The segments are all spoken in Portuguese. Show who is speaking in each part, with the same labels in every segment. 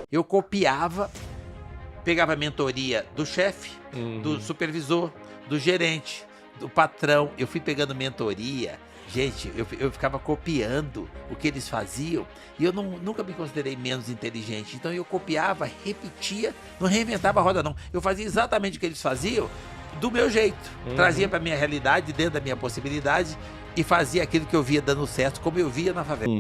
Speaker 1: Eu copiava, pegava a mentoria do chefe, do supervisor, do gerente, do patrão. Eu fui pegando mentoria. Gente, eu ficava copiando o que eles faziam e eu nunca me considerei menos inteligente. Então eu copiava, repetia, não reinventava a roda não. Eu fazia exatamente o que eles faziam do meu jeito. Trazia para minha realidade, dentro da minha possibilidade e fazia aquilo que eu via dando certo, como eu via na favela.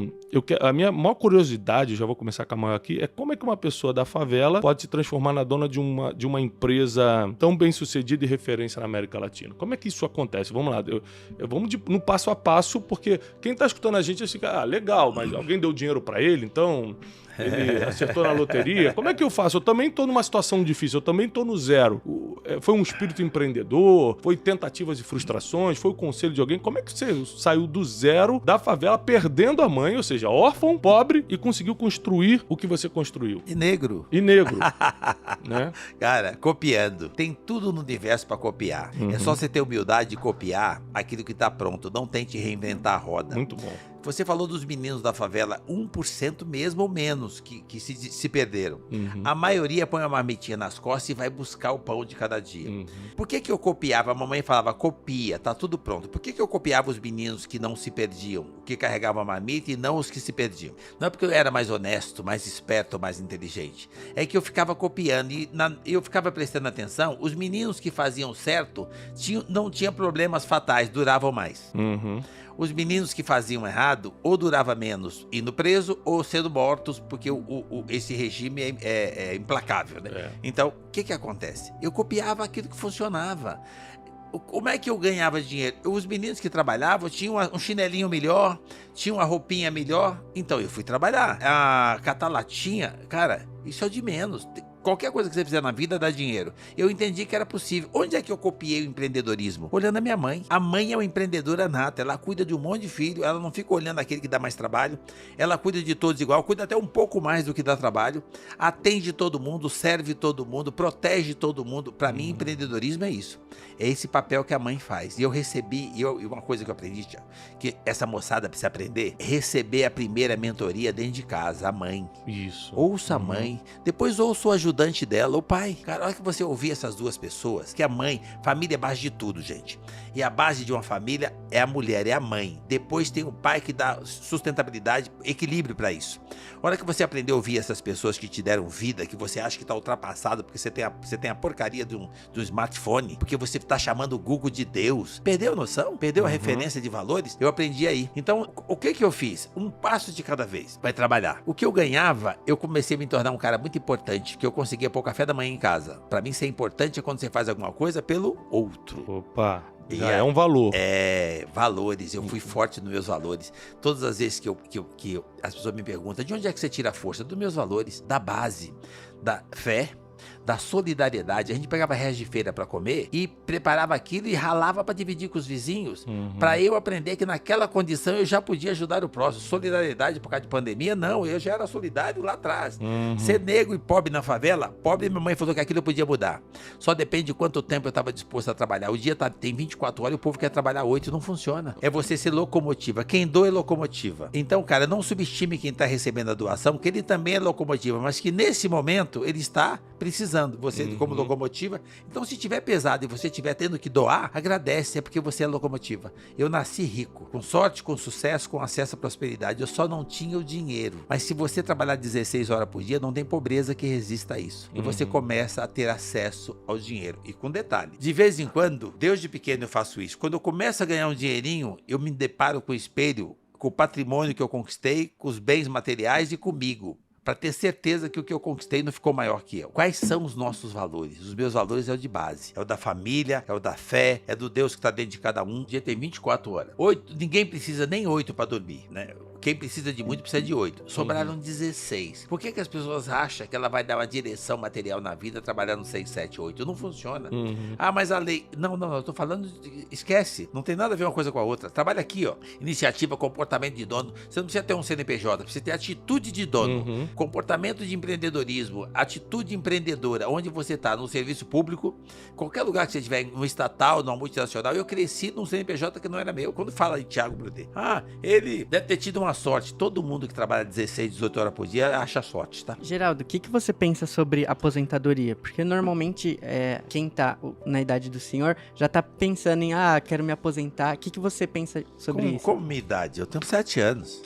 Speaker 2: A minha maior curiosidade, já vou começar com a maior aqui, é como é que uma pessoa da favela pode se transformar na dona de uma empresa tão bem sucedida e referência na América Latina. Como é que isso acontece? Vamos lá, vamos no passo a passo, porque quem tá escutando a gente fica, legal, mas alguém deu dinheiro para ele, então ele acertou na loteria. Como é que eu faço? Eu também tô numa situação difícil, eu também tô no zero. Foi um espírito empreendedor, foi tentativas e frustrações, foi o conselho de alguém. Como é que você saiu do zero da favela perdendo a mãe, ou seja, órfão, pobre, e conseguiu construir o que você construiu?
Speaker 1: E negro.
Speaker 2: Né?
Speaker 1: Cara, copiando. Tem tudo no universo pra copiar. É só você ter humildade de copiar aquilo que tá pronto. Não tente reinventar a roda.
Speaker 2: Muito bom.
Speaker 1: Você falou dos meninos da favela, 1% mesmo ou menos que se perderam. A maioria põe uma marmitinha nas costas e vai buscar o pão de cada dia. Por que eu copiava? A mamãe falava, copia, tá tudo pronto. Por que eu copiava os meninos que não se perdiam, que carregavam a marmita e não os que se perdiam? Não é porque eu era mais honesto, mais esperto, mais inteligente. É que eu ficava copiando e eu ficava prestando atenção. Os meninos que faziam certo não tinham problemas fatais, duravam mais. Os meninos que faziam errado, ou durava menos indo preso, ou sendo mortos, porque esse regime é implacável, né? Então, o que acontece? Eu copiava aquilo que funcionava. Como é que eu ganhava dinheiro? Os meninos que trabalhavam tinham um chinelinho melhor, tinham uma roupinha melhor, então eu fui trabalhar. A catar latinha, cara, isso é o de menos. Qualquer coisa que você fizer na vida dá dinheiro. Eu entendi que era possível. Onde é que eu copiei o empreendedorismo? Olhando a minha mãe. A mãe é uma empreendedora nata. Ela cuida de um monte de filho. Ela não fica olhando aquele que dá mais trabalho. Ela cuida de todos igual. Cuida até um pouco mais do que dá trabalho. Atende todo mundo, serve todo mundo, protege todo mundo. Para mim, empreendedorismo é isso. É esse papel que a mãe faz. E eu recebi, e uma coisa que eu aprendi, que essa moçada precisa aprender, é receber a primeira mentoria dentro de casa, a mãe.
Speaker 2: Isso.
Speaker 1: Ouça a mãe. Depois ouça o ajudante dela, o pai. Cara, olha que você ouvir essas duas pessoas, que a mãe, família é base de tudo, gente. E a base de uma família é a mulher, é a mãe. Depois tem o pai que dá sustentabilidade, equilíbrio para isso. A hora que você aprender a ouvir essas pessoas que te deram vida, que você acha que tá ultrapassado porque você tem a porcaria do smartphone, porque você tá chamando o Google de Deus. Perdeu a noção? Perdeu a referência de valores? Eu aprendi aí. Então, o que eu fiz? Um passo de cada vez. Vai trabalhar. O que eu ganhava, eu comecei a me tornar um cara muito importante, que eu conseguia pôr café da manhã em casa. Pra mim, ser importante é quando você faz alguma coisa pelo outro.
Speaker 2: Opa! Já é um valor.
Speaker 1: Valores. Eu fui forte nos meus valores. Todas as vezes que as pessoas me perguntam, de onde é que você tira a força? Dos meus valores, da base, da fé, da solidariedade. A gente pegava resto de feira para comer e preparava aquilo e ralava para dividir com os vizinhos, para eu aprender que naquela condição eu já podia ajudar o próximo. Solidariedade por causa de pandemia? Não, eu já era solidário lá atrás. Ser negro e pobre na favela, pobre, minha mãe falou que aquilo eu podia mudar. Só depende de quanto tempo eu estava disposto a trabalhar. O dia tem 24 horas e o povo quer trabalhar 8 e não funciona. É você ser locomotiva. Quem doa é locomotiva. Então, cara, não subestime quem está recebendo a doação, que ele também é locomotiva, mas que nesse momento ele está precisando. Você como locomotiva. Então, se tiver pesado e você estiver tendo que doar, agradece, é porque você é locomotiva. Eu nasci rico, com sorte, com sucesso, com acesso à prosperidade. Eu só não tinha o dinheiro. Mas se você trabalhar 16 horas por dia, não tem pobreza que resista a isso. E você começa a ter acesso ao dinheiro. E com detalhe, de vez em quando, Deus de pequeno eu faço isso. Quando eu começo a ganhar um dinheirinho, eu me deparo com o espelho, com o patrimônio que eu conquistei, com os bens materiais e comigo, para ter certeza que o que eu conquistei não ficou maior que eu. Quais são os nossos valores? Os meus valores é o de base. É o da família, é o da fé, é do Deus que está dentro de cada um. O dia tem 24 horas. 8, ninguém precisa nem 8 para dormir, né? Quem precisa de muito precisa de 8. Sobraram 16. Por que as pessoas acham que ela vai dar uma direção material na vida trabalhando 6, 7, 8? Não funciona. Ah, mas a lei... Não, eu tô falando... Esquece. Não tem nada a ver uma coisa com a outra. Trabalha aqui, ó. Iniciativa, comportamento de dono. Você não precisa ter um CNPJ, precisa ter atitude de dono. comportamento de empreendedorismo, atitude empreendedora, onde você está, no serviço público, qualquer lugar que você estiver, no estatal, numa multinacional, eu cresci num CNPJ que não era meu. Quando fala de Thiago Brunet, ele deve ter tido uma sorte. Todo mundo que trabalha 16, 18 horas por dia acha sorte, tá?
Speaker 3: Geraldo, o que você pensa sobre aposentadoria? Porque normalmente quem tá na idade do senhor já tá pensando em, quero me aposentar. O que você pensa sobre isso?
Speaker 1: Como minha idade? Eu tenho 7 anos.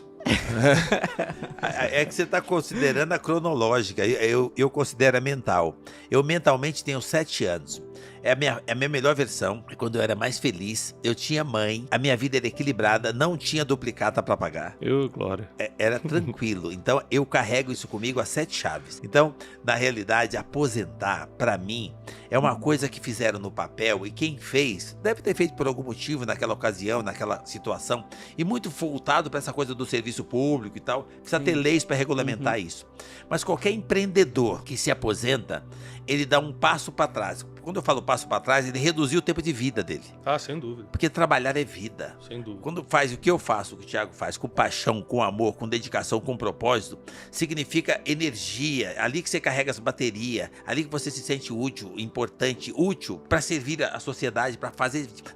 Speaker 1: É que você está considerando a cronológica, eu considero a mental. Eu mentalmente tenho 7 anos. É a minha melhor versão. Quando eu era mais feliz, eu tinha mãe, a minha vida era equilibrada, não tinha duplicata para pagar.
Speaker 2: Glória.
Speaker 1: Era tranquilo. Então, eu carrego isso comigo a 7 chaves. Então, na realidade, aposentar, para mim, é uma coisa que fizeram no papel e quem fez, deve ter feito por algum motivo naquela ocasião, naquela situação, e muito voltado para essa coisa do serviço público e tal. Precisa ter leis para regulamentar isso. Mas qualquer empreendedor que se aposenta, ele dá um passo para trás. Quando eu falo passo para trás, ele reduziu o tempo de vida dele.
Speaker 2: Sem dúvida.
Speaker 1: Porque trabalhar é vida.
Speaker 2: Sem dúvida.
Speaker 1: Quando faz o que eu faço, o que o Thiago faz, com paixão, com amor, com dedicação, com propósito, significa energia. Ali que você carrega as baterias, ali que você se sente útil, importante, útil para servir a sociedade, para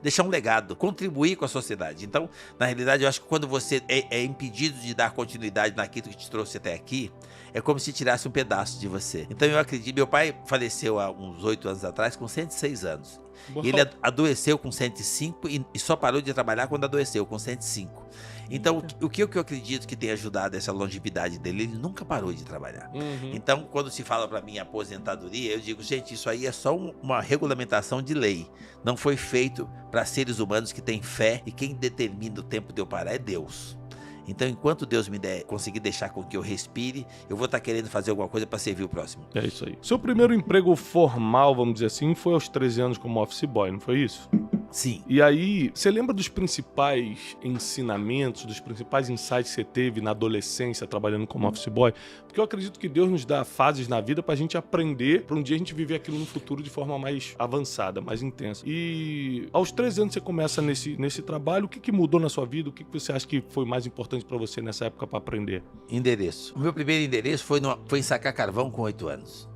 Speaker 1: deixar um legado, contribuir com a sociedade. Então, na realidade, eu acho que quando você é impedido de dar continuidade naquilo que te trouxe até aqui, é como se tirasse um pedaço de você. Então eu acredito, meu pai faleceu há uns 8 anos atrás com 106 anos. E ele adoeceu com 105 e só parou de trabalhar quando adoeceu, com 105. Então, o que eu acredito que tem ajudado essa longevidade dele, ele nunca parou de trabalhar. Então, quando se fala para mim aposentadoria, eu digo, gente, isso aí é só uma regulamentação de lei. Não foi feito para seres humanos que têm fé e quem determina o tempo de eu parar é Deus. Então, enquanto Deus me conseguir deixar com que eu respire, eu vou estar querendo fazer alguma coisa para servir o próximo.
Speaker 2: É isso aí. Seu primeiro emprego formal, vamos dizer assim, foi aos 13 anos como office boy, não foi isso?
Speaker 1: Sim.
Speaker 2: E aí, você lembra dos principais ensinamentos, dos principais insights que você teve na adolescência trabalhando como office boy? Porque eu acredito que Deus nos dá fases na vida pra gente aprender, pra um dia a gente viver aquilo no futuro de forma mais avançada, mais intensa. E aos 13 anos você começa nesse trabalho, o que mudou na sua vida? O que você acha que foi mais importante pra você nessa época pra aprender?
Speaker 1: Endereço. O meu primeiro endereço foi em sacar carvão com 8 anos.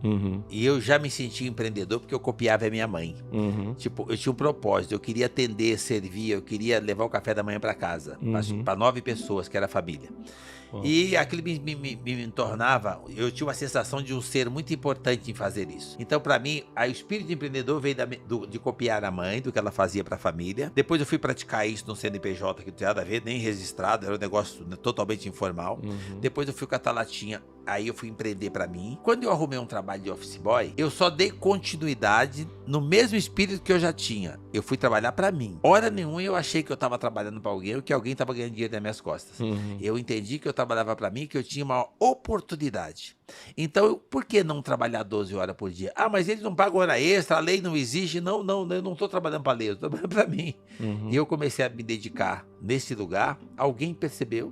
Speaker 1: E eu já me senti empreendedor porque eu copiava a minha mãe. Tipo, eu tinha um propósito, eu queria atender, servir, eu queria levar o café da manhã para casa, para 9 pessoas, que era a família. E aquilo me tornava, eu tinha uma sensação de um ser muito importante em fazer isso. Então, para mim, o espírito empreendedor veio de copiar a mãe, do que ela fazia para a família. Depois eu fui praticar isso no CNPJ, que não tinha nada a ver, nem registrado, era um negócio totalmente informal. Depois eu fui com a Talatinha, aí eu fui empreender para mim. Quando eu arrumei um trabalho de office boy, eu só dei continuidade no mesmo espírito que eu já tinha. Eu fui trabalhar para mim. Hora nenhuma eu achei que eu estava trabalhando para alguém ou que alguém estava ganhando dinheiro nas minhas costas. Eu entendi que eu trabalhava para mim, que eu tinha uma oportunidade. Então, por que não trabalhar 12 horas por dia? Mas eles não pagam hora extra, a lei não exige. Não, eu não estou trabalhando para a lei, eu estou trabalhando para mim. E eu comecei a me dedicar nesse lugar. Alguém percebeu,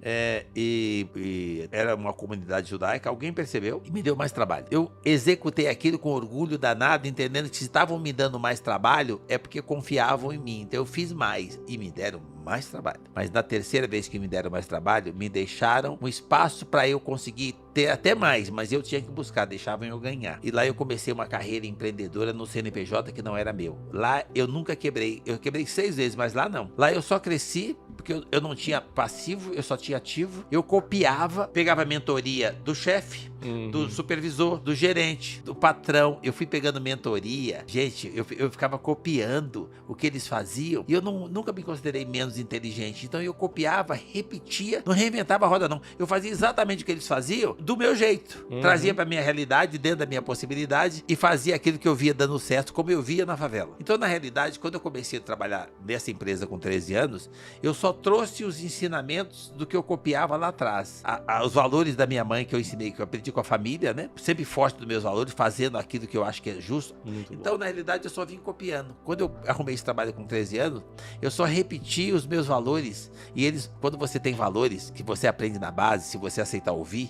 Speaker 1: e era uma comunidade judaica, alguém percebeu e me deu mais trabalho. Eu executei aquilo com orgulho danado, entendendo que se estavam me dando mais trabalho, é porque confiavam em mim. Então eu fiz mais e me deram mais trabalho. Mas na terceira vez que me deram mais trabalho, me deixaram um espaço para eu conseguir ter até mais, mas eu tinha que buscar, deixavam eu ganhar. E lá eu comecei uma carreira empreendedora no CNPJ que não era meu. Lá eu nunca quebrei, eu quebrei 6 vezes, mas lá não. Lá eu só cresci, porque eu não tinha passivo, eu só tinha ativo. Eu copiava, pegava a mentoria do chefe, do supervisor, do gerente, do patrão. Eu fui pegando mentoria. Gente, eu ficava copiando o que eles faziam e eu nunca me considerei menos inteligente. Então eu copiava, repetia, não reinventava a roda não. Eu fazia exatamente o que eles faziam do meu jeito. Trazia pra minha realidade, dentro da minha possibilidade e fazia aquilo que eu via dando certo, como eu via na favela. Então, na realidade, quando eu comecei a trabalhar nessa empresa com 13 anos, eu só trouxe os ensinamentos do que eu copiava lá atrás. Os valores da minha mãe que eu ensinei, que eu aprendi com a família, né? Sempre forte dos meus valores, fazendo aquilo que eu acho que é justo. Então, na realidade, eu só vim copiando. Quando eu arrumei esse trabalho com 13 anos, eu só repeti os meus valores. E eles, quando você tem valores que você aprende na base, se você aceitar ouvir,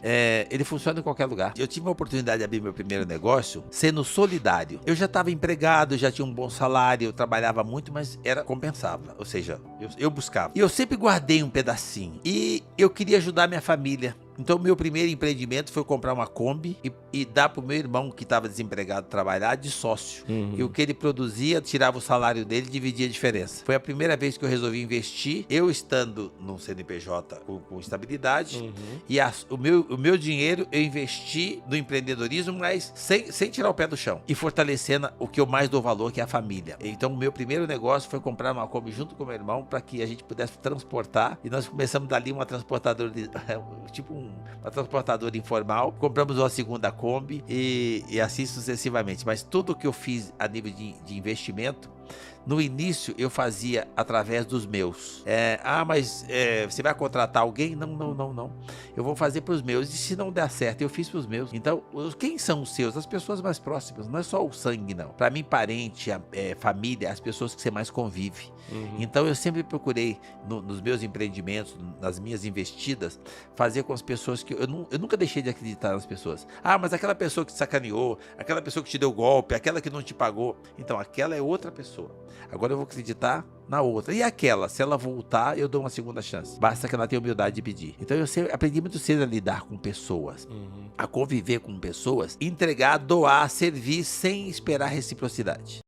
Speaker 1: ele funciona em qualquer lugar. Eu tive a oportunidade de abrir meu primeiro negócio sendo solidário. Eu já estava empregado, já tinha um bom salário, eu trabalhava muito, mas compensava. Ou seja, eu buscava. E eu sempre guardei um pedacinho. E eu queria ajudar minha família. Então, meu primeiro empreendimento foi comprar uma Kombi e dar pro meu irmão, que estava desempregado, trabalhar de sócio. E o que ele produzia, tirava o salário dele e dividia a diferença. Foi a primeira vez que eu resolvi investir, eu estando no CNPJ com estabilidade, e o meu dinheiro eu investi no empreendedorismo, mas sem tirar o pé do chão. E fortalecendo o que eu mais dou valor, que é a família. Então, o meu primeiro negócio foi comprar uma Kombi junto com meu irmão, para que a gente pudesse transportar. E nós começamos dali uma transportadora, tipo uma transportadora informal. Compramos uma segunda Kombi e assim sucessivamente. Mas tudo que eu fiz a nível de investimento, no início eu fazia através dos meus. Mas você vai contratar alguém? Não. Eu vou fazer para os meus. E se não der certo, eu fiz para os meus. Então, quem são os seus? As pessoas mais próximas. Não é só o sangue, não. Para mim, parente, família, as pessoas que você mais convive. Então, eu sempre procurei, nos meus empreendimentos, nas minhas investidas, fazer com as pessoas que... Eu nunca deixei de acreditar nas pessoas. Mas aquela pessoa que te sacaneou, aquela pessoa que te deu golpe, aquela que não te pagou. Então, aquela é outra pessoa. Agora eu vou acreditar na outra. E aquela, se ela voltar, eu dou uma segunda chance. Basta que ela tenha humildade de pedir. Então eu aprendi muito cedo a lidar com pessoas, a conviver com pessoas, entregar, doar, servir sem esperar reciprocidade.